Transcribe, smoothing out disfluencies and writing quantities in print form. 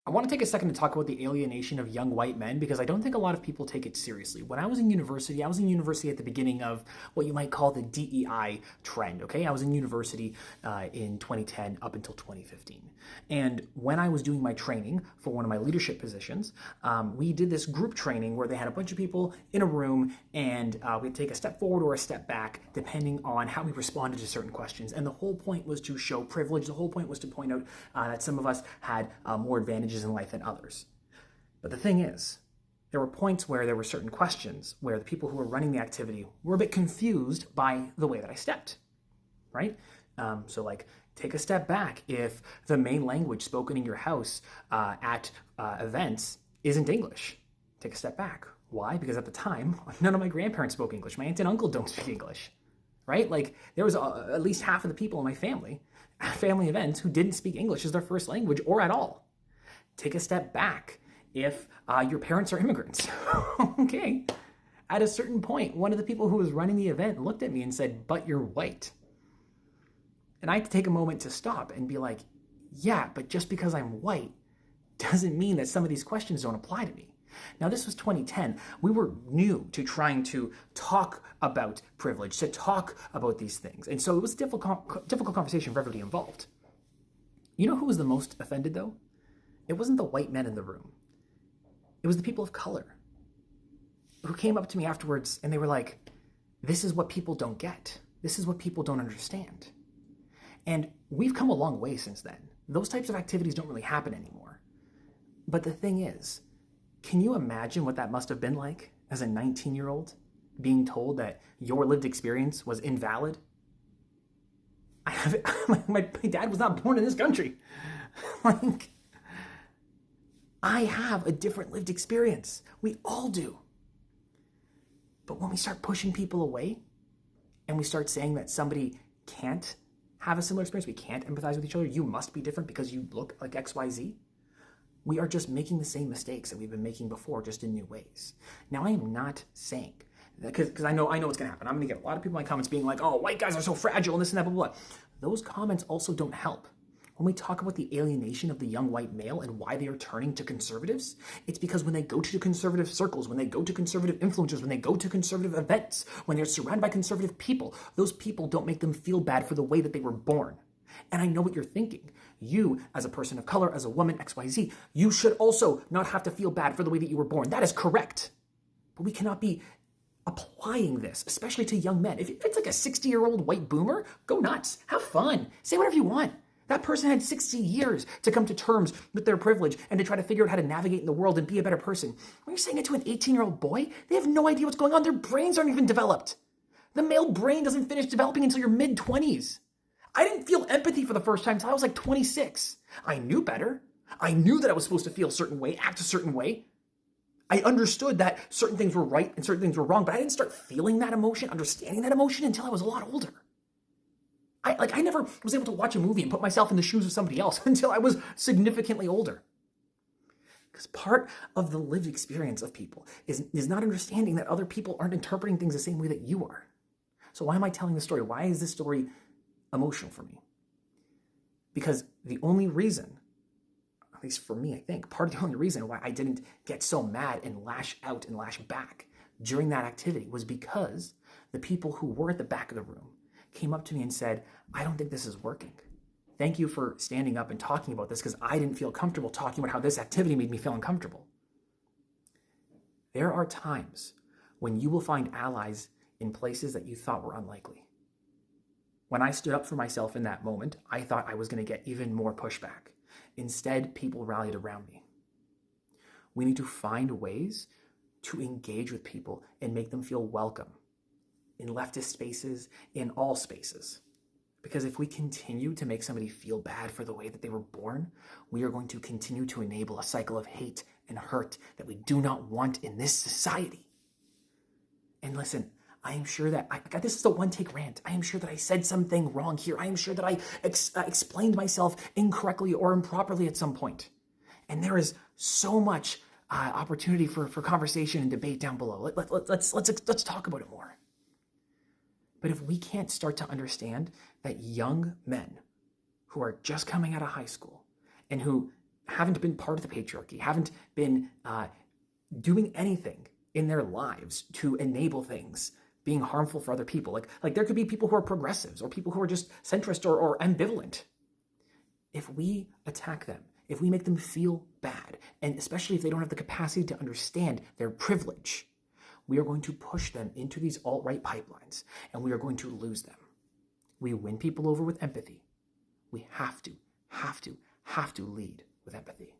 I want to take a second to talk about the alienation of young white men because I don't think a lot of people take it seriously. When I was in university at the beginning of what you might call the DEI trend, okay? I was in university in 2010 up until 2015. And when I was doing my training for one of my leadership positions, we did this group training where they had a bunch of people in a room and we'd take a step forward or a step back depending on how we responded to certain questions. And the whole point was to show privilege. The whole point was to point out that some of us had more advantages in life than others. But the thing is, there were points where there were certain questions where the people who were running the activity were a bit confused by the way that I stepped, right? So like, take a step back if the main language spoken in your house at events isn't English. Take a step back. Why? Because at the time, none of my grandparents spoke English. My aunt and uncle don't speak English, right? Like, there was at least half of the people in my family at family events who didn't speak English as their first language or at all. Take a step back if your parents are immigrants. Okay. At a certain point, one of the people who was running the event looked at me and said, "But you're white." And I had to take a moment to stop and be like, yeah, but just because I'm white doesn't mean that some of these questions don't apply to me. Now, this was 2010. We were new to trying to talk about privilege, to talk about these things. And so it was a difficult conversation for everybody involved. You know who was the most offended, though? It wasn't the white men in the room. It was the people of color who came up to me afterwards and they were like, this is what people don't get. This is what people don't understand. And we've come a long way since then. Those types of activities don't really happen anymore. But the thing is, can you imagine what that must have been like as a 19-year-old being told that your lived experience was invalid? My dad was not born in this country. Like, I have a different lived experience. We all do. But when we start pushing people away and we start saying that somebody can't have a similar experience, we can't empathize with each other, you must be different because you look like XYZ, we are just making the same mistakes that we've been making before, just in new ways. Now, I am not saying, because I know what's going to happen. I'm going to get a lot of people in my comments being like, oh, white guys are so fragile and this and that, blah, blah, blah. Those comments also don't help. When we talk about the alienation of the young white male and why they are turning to conservatives, it's because when they go to conservative circles, when they go to conservative influencers, when they go to conservative events, when they're surrounded by conservative people, those people don't make them feel bad for the way that they were born. And I know what you're thinking. You, as a person of color, as a woman, XYZ, you should also not have to feel bad for the way that you were born. That is correct. But we cannot be applying this, especially to young men. If it's like a 60-year-old white boomer, go nuts. Have fun. Say whatever you want. That person had 60 years to come to terms with their privilege and to try to figure out how to navigate in the world and be a better person. When you're saying it to an 18-year-old boy, they have no idea what's going on. Their brains aren't even developed. The male brain doesn't finish developing until your mid-20s. I didn't feel empathy for the first time until I was like 26. I knew better. I knew that I was supposed to feel a certain way, act a certain way. I understood that certain things were right and certain things were wrong, but I didn't start feeling that emotion, understanding that emotion until I was a lot older. I never was able to watch a movie and put myself in the shoes of somebody else until I was significantly older. Because part of the lived experience of people is not understanding that other people aren't interpreting things the same way that you are. So why am I telling this story? Why is this story emotional for me? Because the only reason, at least for me, I think, part of the only reason why I didn't get so mad and lash out and lash back during that activity was because the people who were at the back of the room came up to me and said, I don't think this is working. Thank you for standing up and talking about this because I didn't feel comfortable talking about how this activity made me feel uncomfortable. There are times when you will find allies in places that you thought were unlikely. When I stood up for myself in that moment, I thought I was going to get even more pushback. Instead, people rallied around me. We need to find ways to engage with people and make them feel welcome in leftist spaces, in all spaces. Because if we continue to make somebody feel bad for the way that they were born, we are going to continue to enable a cycle of hate and hurt that we do not want in this society. And listen, I am sure that, this is a one-take rant. I am sure that I said something wrong here. I am sure that I explained myself incorrectly or improperly at some point. And there is so much opportunity for conversation and debate down below. Let's talk about it more. But if we can't start to understand that young men who are just coming out of high school and who haven't been part of the patriarchy, haven't been doing anything in their lives to enable things being harmful for other people. Like there could be people who are progressives or people who are just centrist or ambivalent. If we attack them, if we make them feel bad, and especially if they don't have the capacity to understand their privilege, we are going to push them into these alt-right pipelines, and we are going to lose them. We win people over with empathy. We have to lead with empathy.